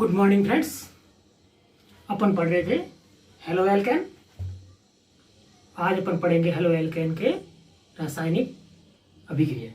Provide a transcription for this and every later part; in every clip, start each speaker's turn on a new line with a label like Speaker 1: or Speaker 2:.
Speaker 1: Good morning friends. अपन पढ़ रहे थे हेलो एल्केन। आज अपन पढ़ेंगे हेलो एल्केन के रासायनिक अभिक्रिया।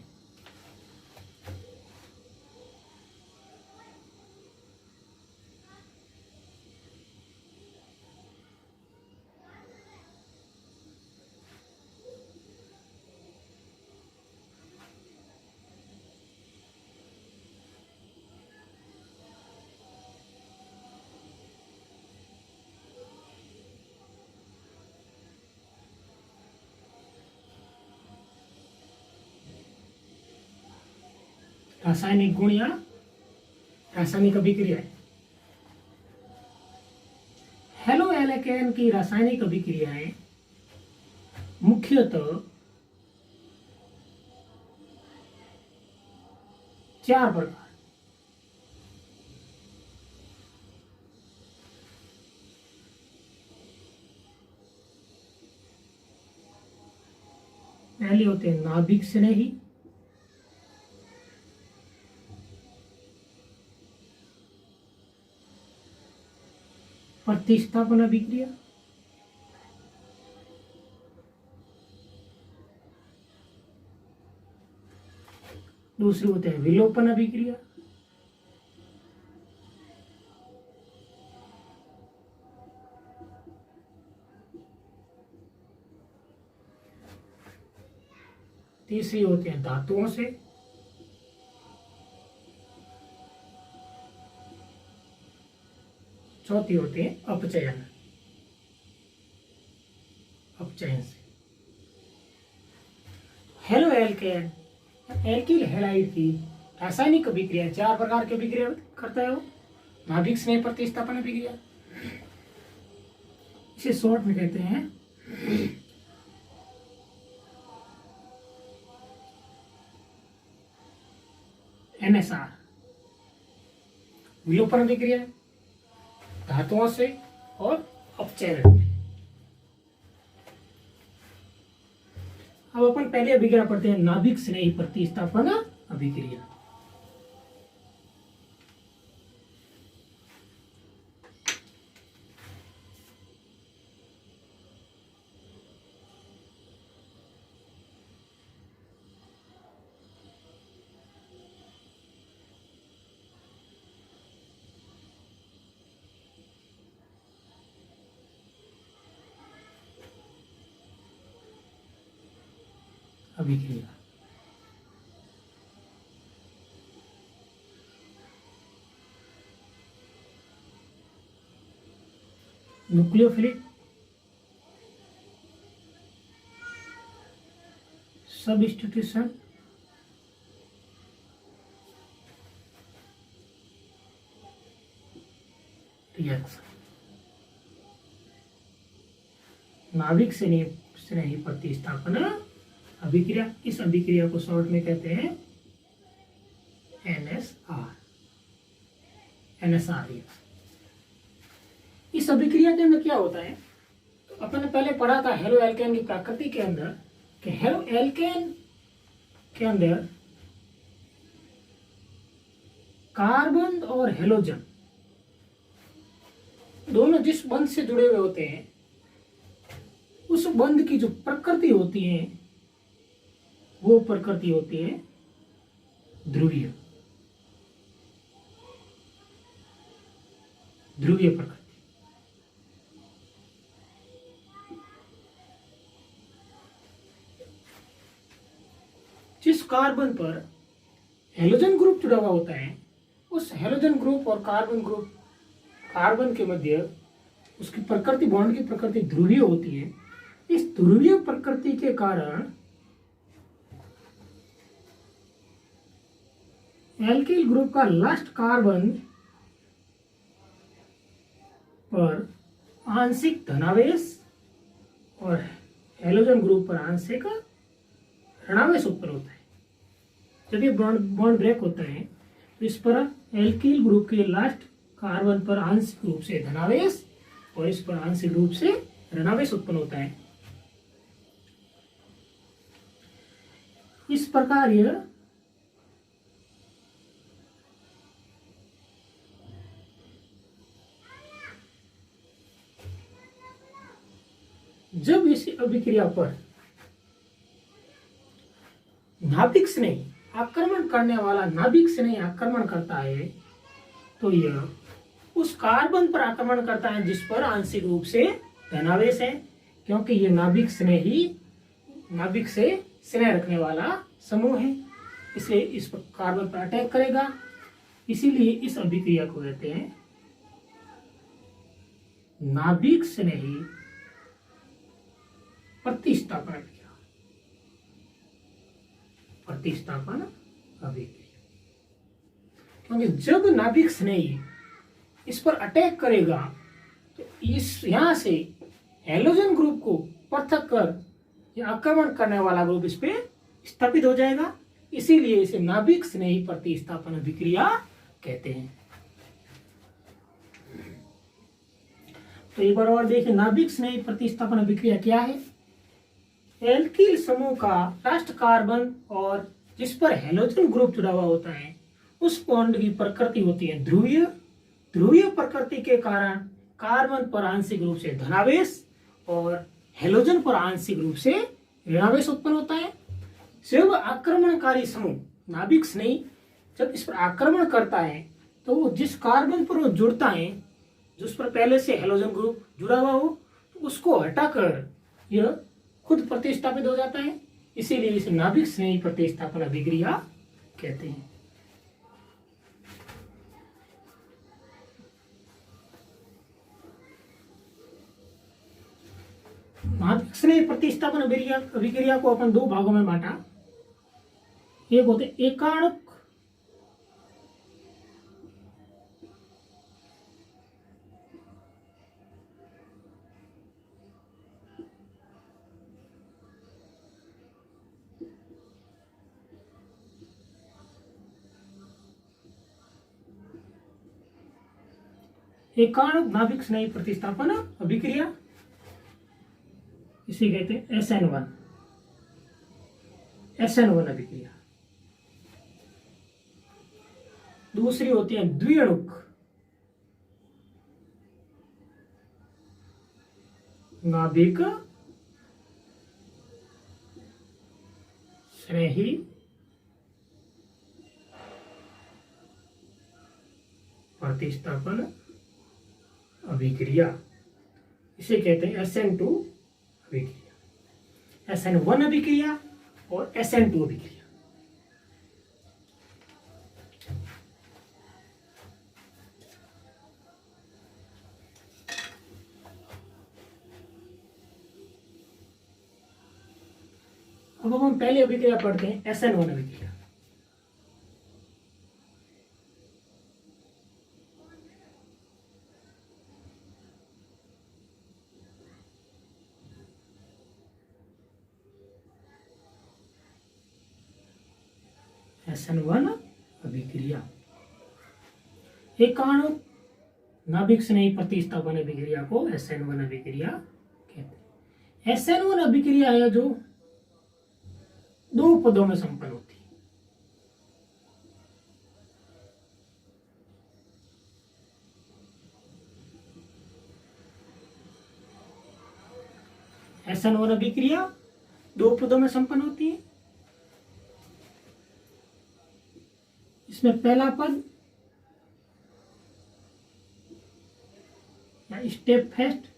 Speaker 1: रासायनिक गुण या रासायनिक अभिक्रिया। हेलो एल्केन की रासायनिक अभिक्रियाएं मुख्यतः चार प्रकार। पहले होते हैं नाभिक स्नेही, प्रतिस्थापन अभिक्रिया, दूसरी होते हैं विलोपन अभिक्रिया, तीसरी होते हैं धातुओं से, चौथी होते हैं अपचयन से। हेलो एल्केन एल्किल हैलाइड की रासायनिक अभिक्रिया चार प्रकार की अभिक्रिया करता है वो। नाभिक स्नेह प्रतिस्थापन अभिक्रिया, इसे शॉर्ट में कहते हैं NSR। विलोपन अभिक्रिया धातुओं से और अपचयन। अब अपन पहले अभिक्रिया पढ़ते हैं नाभिक स्नेही प्रतिस्थापन अभिक्रिया। अभिक्रिया न्यूक्लियोफिलिक, सबस्टिट्यूशन, रिएक्शन। नाभिक स्नेही प्रतिस्थापन अभिक्रिया, इस अभिक्रिया को शॉर्ट में कहते हैं NSR रिएक्शन। इस अभिक्रिया के अंदर क्या होता है, तो अपन ने पहले पढ़ा था हेलो एल्केन की प्रकृति के अंदर कि हेलो एल्केन के अंदर कार्बन और हेलोजन दोनों जिस बंध से जुड़े हुए होते हैं उस बंध की जो प्रकृति होती है वो प्रकृति होती है ध्रुवीय प्रकृति। जिस कार्बन पर हेलोजन ग्रुप जुड़ा हुआ होता है उस हेलोजन ग्रुप और कार्बन के मध्य उसकी प्रकृति, बॉन्ड की प्रकृति ध्रुवीय होती है। इस ध्रुवीय प्रकृति के कारण एल्किल ग्रुप का लास्ट कार्बन पर आंशिक धनावेश और हेलोजन ग्रुप पर आंशिक ऋणावेश उत्पन्न होता है। जब ये बॉन्ड ब्रेक होता है तो इस पर एल्किल ग्रुप के लास्ट कार्बन पर आंशिक रूप से धनावेश और इस पर आंशिक रूप से ऋणावेश उत्पन्न होता है। इस प्रकार यह जब इस अभिक्रिया पर नाभिक स्नेही आक्रमण करने वाला नाभिक स्नेही आक्रमण करता है तो यह उस कार्बन पर आक्रमण करता है जिस पर आंशिक रूप से धनावेश है, क्योंकि यह नाभिक से स्नेह रखने वाला समूह है, इसलिए इस पर कार्बन पर अटैक करेगा। इसीलिए इस अभिक्रिया को कहते हैं नाभिक स्नेही प्रतिस्थापन अभिक्रिया। प्रतिस्थापन अभिक्रिया, क्योंकि जब नाभिक स्नेही इस पर अटैक करेगा तो इस यहां से हैलोजन ग्रुप को पृथक कर यह आक्रमण करने वाला ग्रुप इस पे स्थापित हो जाएगा। इसीलिए इसे नाभिक स्नेही प्रतिस्थापन अभिक्रिया कहते हैं। तो एक बार और देखिए, नाभिक स्नेही प्रतिस्थापन अभिक्रिया क्या है। एल्किल समूह का राष्ट्र कार्बन और जिस पर हैलोजन ग्रुप जुड़ा हुआ होता है उस बॉन्ड की प्रकृति होती है ध्रुवीय। ध्रुवीय प्रकृति के कारण कार्बन पर आंशिक रूप से धनावेश और हैलोजन पर आंशिक रूप से ऋणावेश उत्पन्न होता है। जब आक्रमणकारी समूह नाभिक स्नेही जब इस पर आक्रमण करता है तो वो जिस कार्बन पर वो जुड़ता है, जिस पर पहले से हैलोजन ग्रुप जुड़ा हुआ हो, तो उसको हटाकर यह खुद प्रतिस्थापित हो जाता है। इसीलिए इसे नाभिक स्नेही प्रतिस्थापन अभिक्रिया कहते हैं। नाभिक स्नेही प्रतिस्थापन अभिक्रिया को अपन दो भागों में बांटा। एक होते एकाणुक एकाणुक नाभिक स्नेही प्रतिस्थापन अभिक्रिया, इसे कहते हैं SN1 अभिक्रिया। दूसरी होती है द्विअणुक नाभिक स्नेही प्रतिस्थापन अभिक्रिया, इसे कहते हैं SN2 अभिक्रिया। SN1 अभिक्रिया और SN2 अभिक्रिया। अब हम पहले अभिक्रिया पढ़ते हैं SN1 अभिक्रिया। SN1 अभिक्रिया एकाणुक नाभिक स्नेही प्रतिस्थापन अभिक्रिया को SN1 अभिक्रिया कहते हैं। SN1 अभिक्रिया है जो दो पदों में संपन्न होती है। SN1 अभिक्रिया दो पदों में संपन्न होती है। इसमें पहला पद या स्टेप फर्स्ट,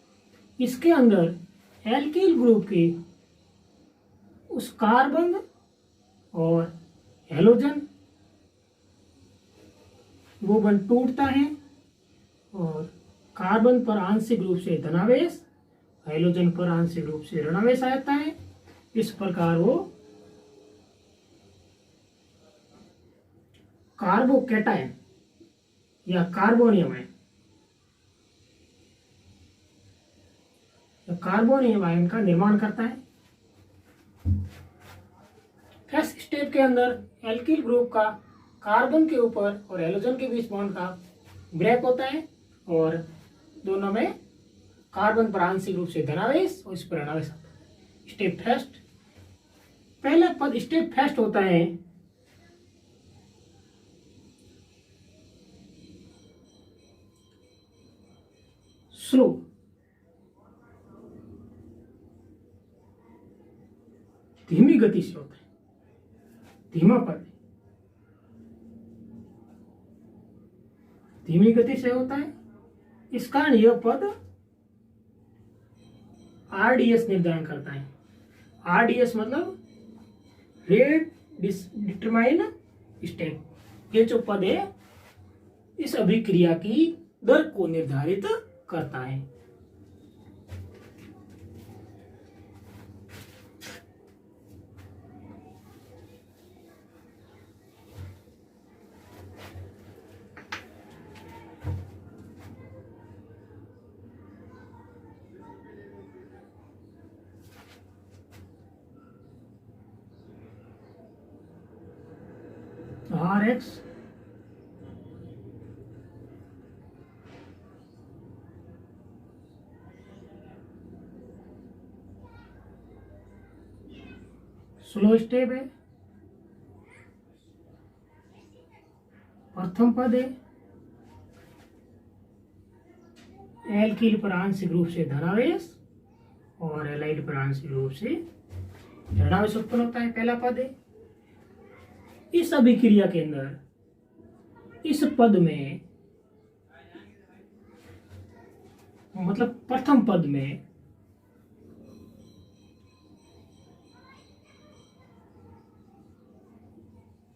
Speaker 1: इसके अंदर एल्किल ग्रुप के उस कार्बन और हैलोजन वो बंध टूटता है और कार्बन पर आंशिक रूप से धनावेश, हैलोजन पर आंशिक रूप से ऋणावेश आता है। इस प्रकार वो कार्बोकैटायन या कार्बोनियम है, कार्बोनियम आयन का निर्माण करता है। फर्स्ट स्टेप के अंदर एल्किल ग्रुप का कार्बन के ऊपर और हैलोजन के बीच बॉन्ड का ब्रेक होता है और दोनों में कार्बन पर आंशिक रूप से धनावेश और इस पर ऋणावेश आता है। स्टेप फर्स्ट, पहला पद स्टेप फर्स्ट होता है स्लो, गति से होता है, धीमा पद धीमी गति से होता है। इस कारण यह पद आरडीएस निर्धारण करता है। आरडीएस मतलब रेट डिटरमाइन स्टेप। ये जो पद है इस अभिक्रिया की दर को निर्धारित करता है। आर एक्स स्लो स्टेप है, प्रथम पद है, एल्किल पर आंशिक रूप से धनावेश और एलाइड पर आंशिक रूप से ऋणावेश उत्पन्न होता है, पहला पद है। इस अभिक्रिया के अंदर इस पद में मतलब प्रथम पद में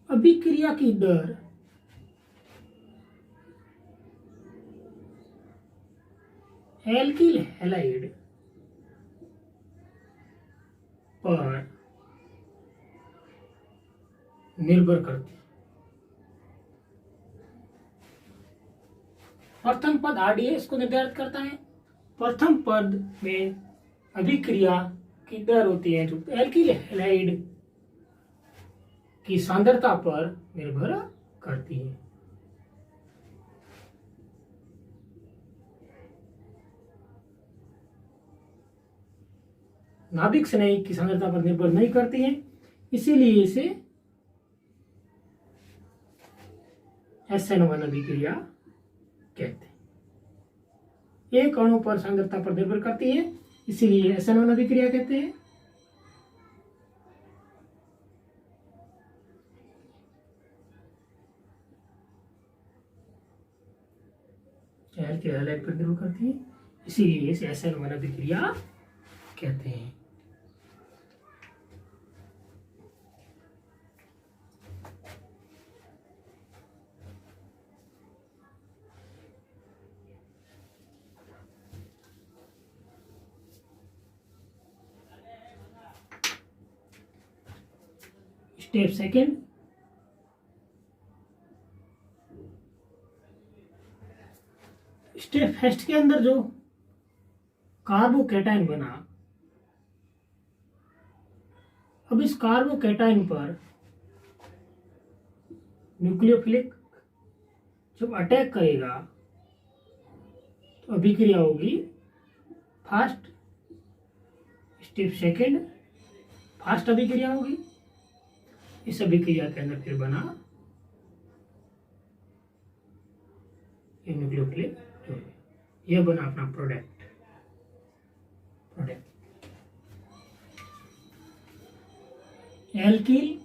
Speaker 1: अभिक्रिया की दर एल्किल हैलाइड पर निर्भर करती है। प्रथम पद आरडीएस को निर्धारित करता है। प्रथम पद में अभिक्रिया की दर होती है जो एल्किल हैलाइड की सांद्रता पर निर्भर करती है। नाभिक स्नेही की सांद्रता पर निर्भर नहीं करती है, इसीलिए इसे SN1 अभिक्रिया कहते हैं। एक अणु पर सांद्रता पर निर्भर करती है, इसीलिए SN1 अभिक्रिया कहते हैं। एल्किल हैलाइड पर निर्भर करती है, इसीलिए इसे SN1 अभिक्रिया कहते हैं। स्टेप सेकेंड, स्टेप फर्स्ट के अंदर जो कार्बोकैटायन बना, अब इस कार्बोकैटायन पर न्यूक्लियोफिलिक जब अटैक करेगा तो अभिक्रिया होगी फास्ट। स्टेप सेकेंड, फास्ट अभिक्रिया होगी। इस अभिक्रिया के अंदर फिर बना ये न्यूक्लियोफिलिक जोड़, यह बना अपना प्रोडक्ट। एल्किल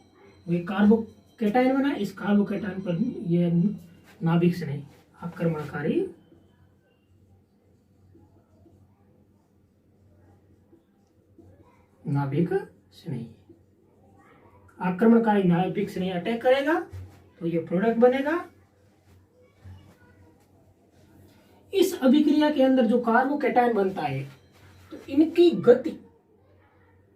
Speaker 1: वे कार्बोकैटायन बना, इस कार्बोकैटायन पर यह नाभिक से नहीं आक्रमणकारी नाभिक से नहीं आक्रमणकारी नाभिक से नहीं अटैक करेगा तो ये प्रोडक्ट बनेगा। इस अभिक्रिया के अंदर जो कार्बोकैटायन बनता है तो इनकी गति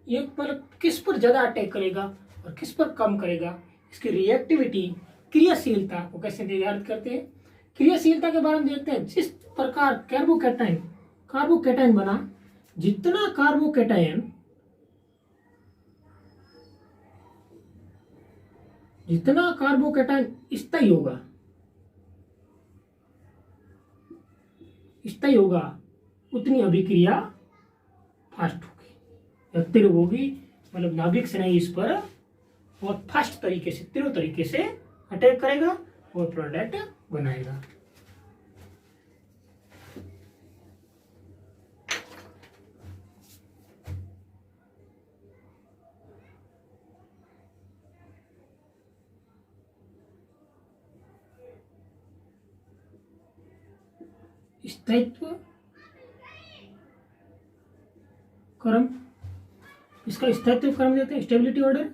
Speaker 1: ये पर किस पर ज्यादा अटैक करेगा और किस पर कम करेगा, इसकी रिएक्टिविटी क्रियाशीलता को कैसे निर्धारित करते हैं। क्रियाशीलता के बारे में देखते हैं। जिस प्रकार कार्बोकैटायन बना, जितना कार्बोकैटायन स्थायी होगा उतनी अभिक्रिया फास्ट होगी, तीव्र होगी। मतलब नाभिक से नहीं इस पर बहुत फास्ट तरीके से, तीव्र तरीके से अटैक करेगा और प्रोडक्ट बनाएगा। स्थायित्व क्रम, इसका स्थायित्व क्रम देते हैं स्टेबिलिटी ऑर्डर।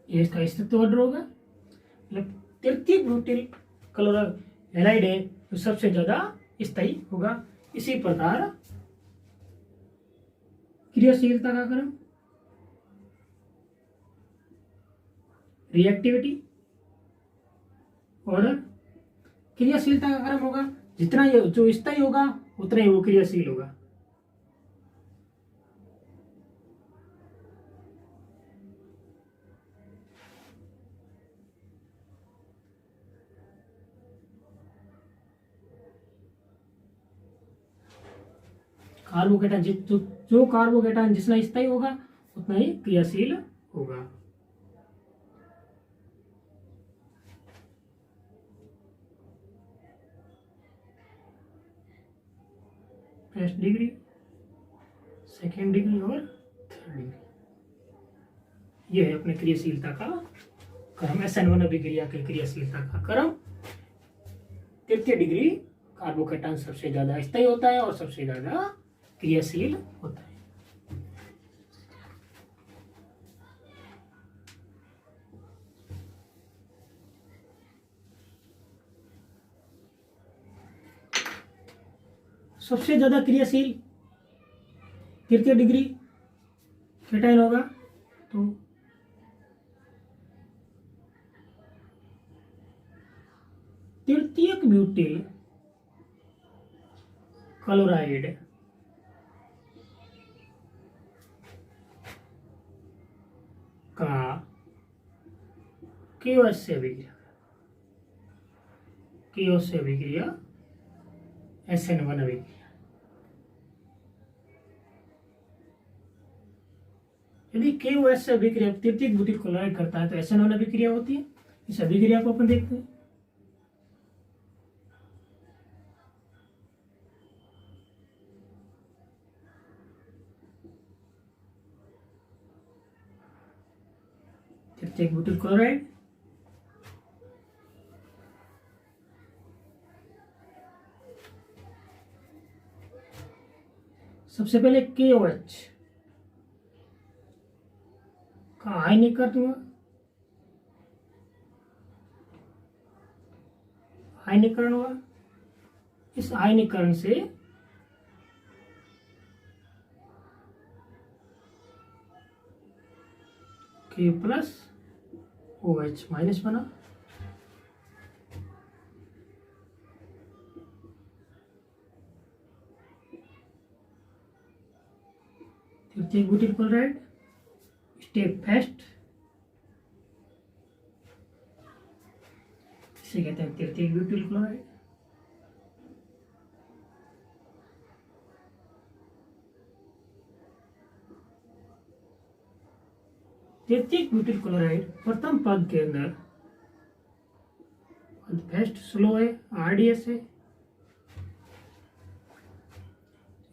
Speaker 1: ये इसका स्थित्व ऑर्डर होगा। मतलब तृतीयक ब्यूटिल क्लोराइड हैलाइड है तो सबसे ज्यादा स्थायी होगा। इसी प्रकार क्रियाशीलता का क्रम, रिएक्टिविटी ऑर्डर, क्रियाशीलता का क्रम होगा जितना ये जो स्थायी होगा उतना ही वो क्रियाशील होगा। कार्बोकेटाइन जो कार्बोकेटाइन जितना स्थायी होगा उतना ही क्रियाशील होगा। फर्स्ट डिग्री, सेकेंड डिग्री और थर्ड डिग्री, यह है अपने क्रियाशीलता का क्रम। SN1 अभिक्रिया के क्रियाशीलता का क्रम। तृतीय डिग्री कार्बोकेटाइन सबसे ज्यादा स्थायी होता है और सबसे ज्यादा क्रियाशील होता है। सबसे ज्यादा क्रियाशील तृतीय डिग्री केटाइन होगा तो तृतीयक ब्यूटिल क्लोराइड का KOH से अभिक्रिया SN1 अभिक्रिया। यदि KOH से अभिक्रिया तृतीयक ब्यूटिल क्लोराइड करता है तो SN1 अभिक्रिया होती है। इस अभिक्रिया को अपन देखते हैं। तृतीयक ब्यूटिल क्लोराइड सबसे पहले KOH का आयनीकरण हुआ। इस आयनीकरण से K प्लस OH माइनस बना। तृतीयक ब्यूटिल क्लोराइड स्टेप फर्स्ट, इसे कहते हैं तृतीयक ब्यूटिल क्लोराइड। तृतीयक ब्यूटिल क्लोराइड प्रथम पद के अंदर फर्स्ट स्लो है, RDS है,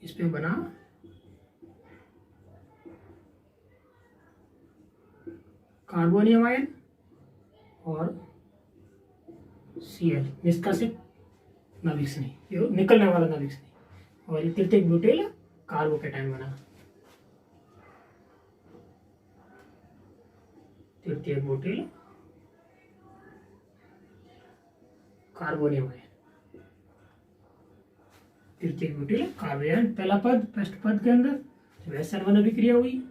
Speaker 1: इस पे बना कार्बोनियम आयन और Cl निष्कासित नाभिक से नहीं, ये निकलने वाला नाभिक से नहीं। और ये तृतीयक ब्यूटिल कार्बोकेटाइन बना। तृतीयक ब्यूटिल कार्बोनियम आयन, तृतीयक ब्यूटिल कार्बोनियम। पहला पद फर्स्ट पद के अंदर जब SN1 अभिक्रिया हुई,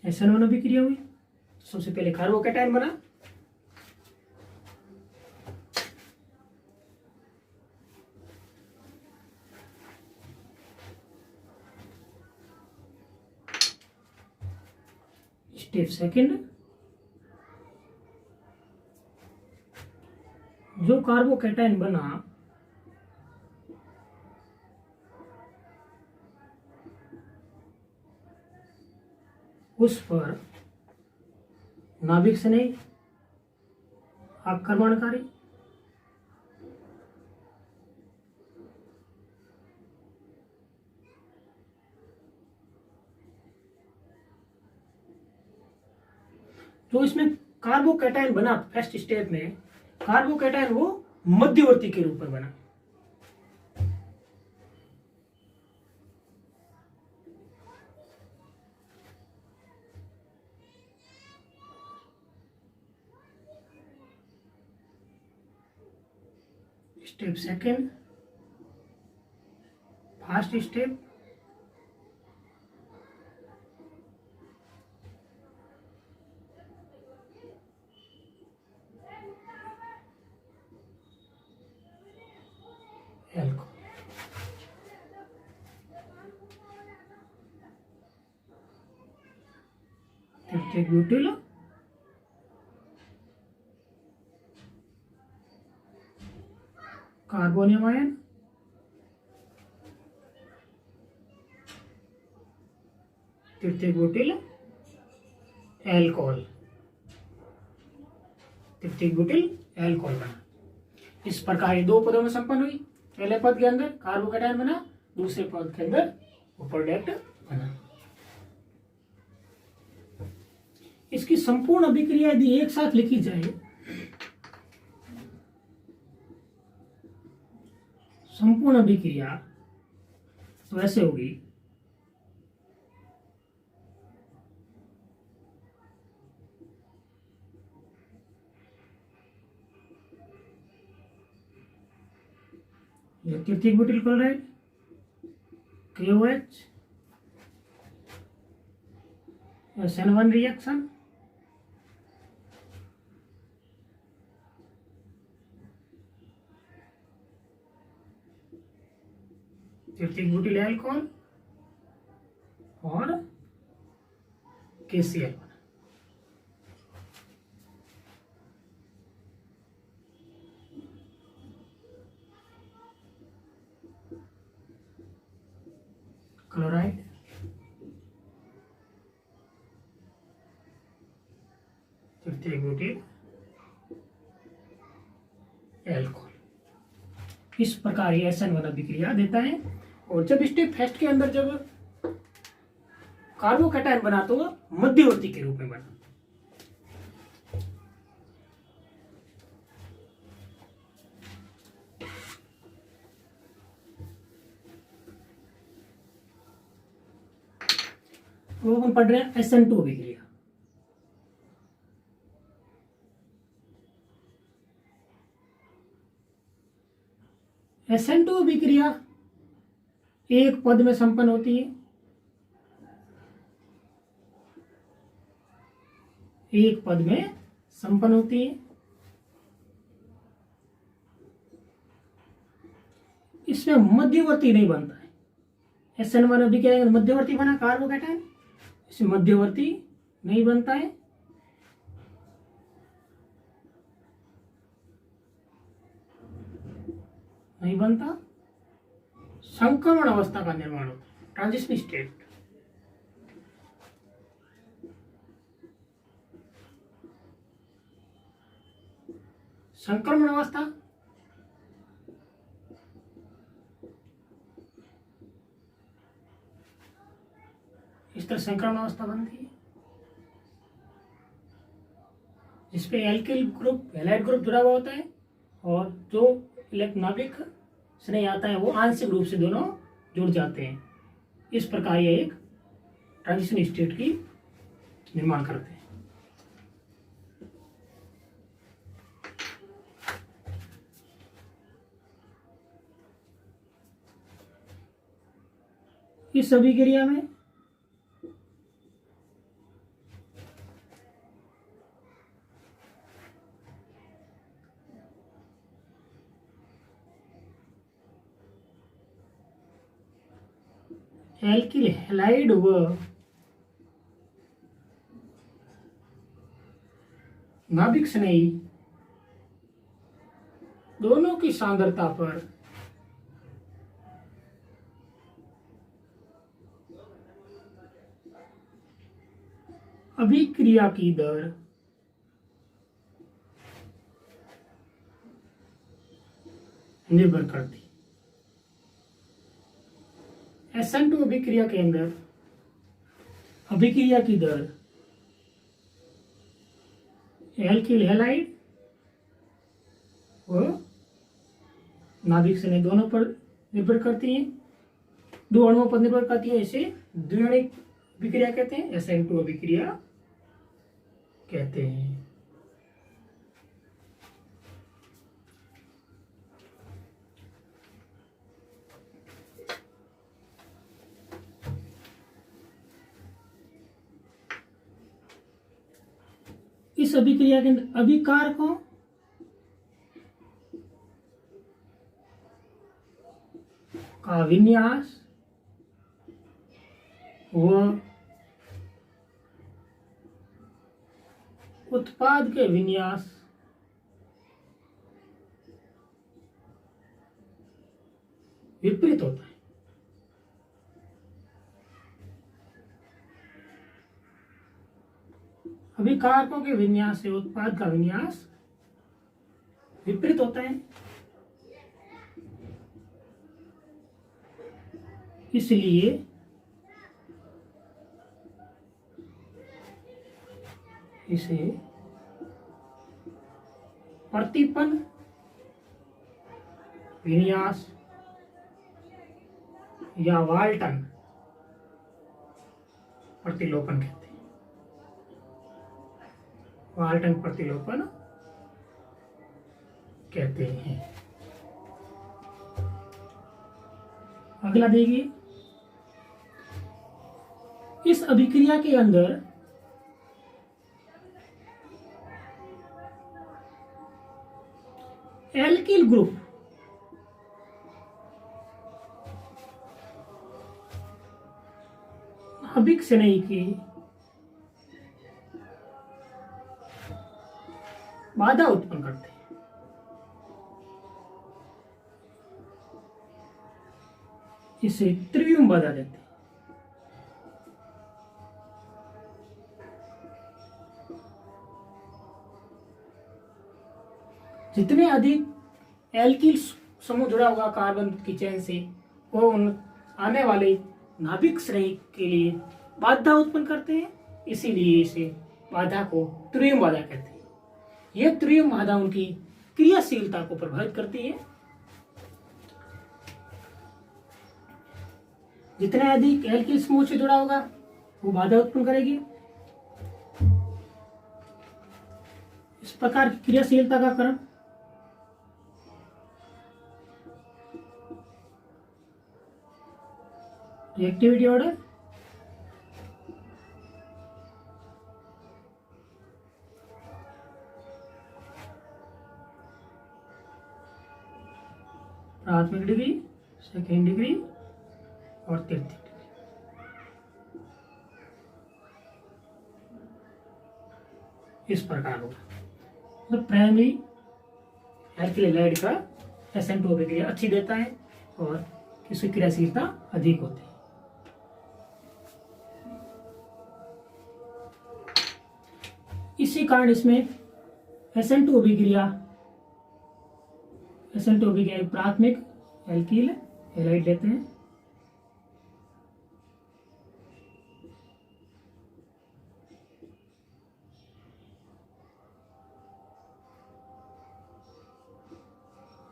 Speaker 1: SN1 अभिक्रिया हुई, सबसे पहले कार्बोकेटाइन बना। स्टेप सेकंड, जो कार्बोकैटायन बना उस पर नाभिक से नहीं आक्रमणकारी जो इसमें कार्बोकैटायन बना फर्स्ट स्टेप में, कार्बोकैटायन वो मध्यवर्ती के रूप में बना। Step second, first step, alcohol. तृतीयक ब्यूटिल, कार्बोनियम आयन, तृतीयक ब्यूटिल एल्कोहल, तृतीयक ब्यूटिल एल्कोहल बना। इस प्रकार ये दो पदों में संपन्न हुई। पहले पद के अंदर कार्बोकैटायन बना, दूसरे पद के अंदर वो प्रोडक्ट बना। इसकी संपूर्ण अभिक्रिया यदि एक साथ लिखी जाए, संपूर्ण अभिक्रिया तो ऐसे होगी, ये तृतीयक butyl chloride KOH SN1 reaction, तृतीयक ब्यूटिल एल्कोहल और KCl। क्लोराइड, तृतीयक ब्यूटिल एल्कोहल। इस प्रकार ये SN1 अभिक्रिया देता है। और जब स्टेप फर्स्ट के अंदर जब कार्बोकैटायन बना तो वो मध्यवर्ती के रूप में बना। वो हम पढ़ रहे हैं SN2 अभिक्रिया। SN2 अभिक्रिया एक पद में संपन्न होती है, एक पद में संपन्न होती है। इसमें मध्यवर्ती नहीं बनता है। SN1 अभिक्रिया मध्यवर्ती बना कार्बोकैटायन, इसमें मध्यवर्ती नहीं बनता है। नहीं बनता, संक्रमण अवस्था का निर्माण होता है, ट्रांजिशन स्टेट। संक्रमण अवस्था इस तरह संक्रमण अवस्था बनती है, जिसपे एल्किल ग्रुप हैलाइड ग्रुप जुड़ा हुआ होता है और जो नाभिक से नहीं आता है वो आंशिक रूप से दोनों जुड़ जाते हैं। इस प्रकार ये एक ट्रांजिशन स्टेट की निर्माण करते हैं। इस अभिक्रिया में एल्किल हैलाइड व नाभिक स्नेही दोनों की सांद्रता पर अभिक्रिया की दर निर्भर करती। SN2 अभिक्रिया के अंदर अभिक्रिया की दर एल्किल हैलाइड व नाभिक स्नेही दोनों पर निर्भर करती है, दो अणुओं पर निर्भर करती है। इसे द्विआण्विक अभिक्रिया कहते हैं, SN2 अभिक्रिया कहते हैं। इस अभिक्रिया के अंदर अभिकारकों का विन्यास व उत्पाद के विन्यास विपरीत होता है। अभिकारकों के विन्यास से उत्पाद का विन्यास विपरीत होता है। इसलिए इसे प्रतिपन्न विन्यास या वाल्टन प्रतिलोपन कहते हैं। वाल्टन प्रतिलोपन कहते हैं। अगला देखिए, इस अभिक्रिया के अंदर एल्किल ग्रुप नाभिक स्नेही की बाधा उत्पन्न करते हैं। इसे त्रिविम बाधा देते हैं। जितने अधिक एल्किल समूह जुड़ा होगा कार्बन की चेन से, वो उन आने वाले नाभिक श्रेणी के लिए बाधा उत्पन्न करते हैं। इसीलिए इसे बाधा को त्रिविम बाधा कहते हैं। यह त्रिविम बाधा उनकी क्रियाशीलता को प्रभावित करती है। जितना अधिक एल्किल समूह से जुड़ा होगा वो बाधा उत्पन्न करेगी। इस प्रकार की क्रियाशीलता का क्रम रिएक्टिविटी ऑर्डर, प्राथमिक डिग्री, सेकेंड डिग्री और तृतीय डिग्री। इस प्रकार होगा। तो प्राइमरी एल्किल हैलाइड का SN2 अभिक्रिया अच्छी देता है और इसकी क्रियाशीलता अधिक होती है। इसी कारण इसमें SN2 अभिक्रिया प्राथमिक एल्किल हैलाइड लेते हैं।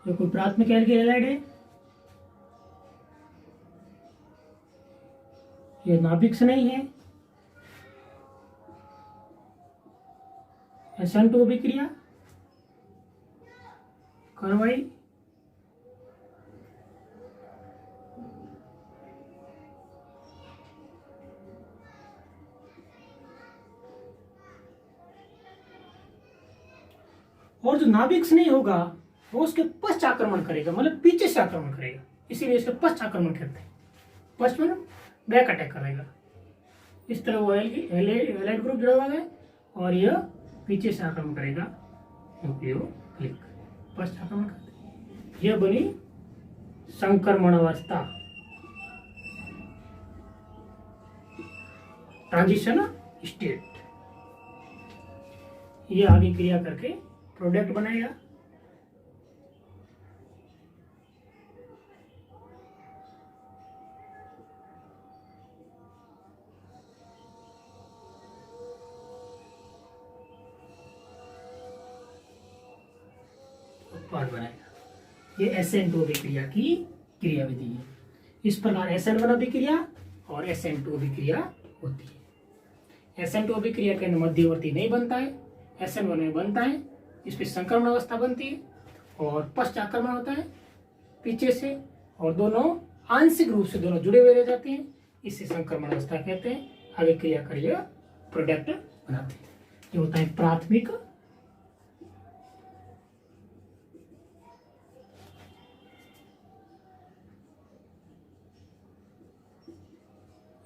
Speaker 1: जो कोई प्राथमिक एल्किल हैलाइड है, यह नाभिक से नहीं है। SN2 अभिक्रिया करवाई और जो नाभिक से नहीं होगा वो उसके पश्चात आक्रमण करेगा, मतलब पीछे से आक्रमण करेगा। इसीलिए इसके पश्चात आक्रमण करते हैं। पश्च में बैक अटैक करेगा। इस तरह वो हैलाइड ग्रुप जुड़ा हुआ है और यह पीछे से आक्रमण करेगा न्यूक्लियोफिलिक। फर्स्ट आक्रमण करते, यह बनी संक्रमण अवस्था, ट्रांजिशन स्टेट। ये आगे क्रिया करके प्रोडक्ट बनाएगा। उत्पाद बनाएगा। ये SN2 अभिक्रिया की क्रियाविधि है। इस प्रकार SN1 अभिक्रिया और SN2 अभिक्रिया होती है। SN2 अभिक्रिया के अंदर मध्यवर्ती नहीं बनता है, SN1 में बनता है। इस पे संक्रमण अवस्था बनती है और पश्च आक्रमण होता है पीछे से, और दोनों आंशिक रूप से दोनों जुड़े हुए रह जाते हैं। इसे संक्रमण अवस्था कहते हैं। आगे क्रिया कर यह प्रोडक्ट बनाते हैं। ये होता है प्राथमिक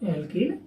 Speaker 1: एल्किल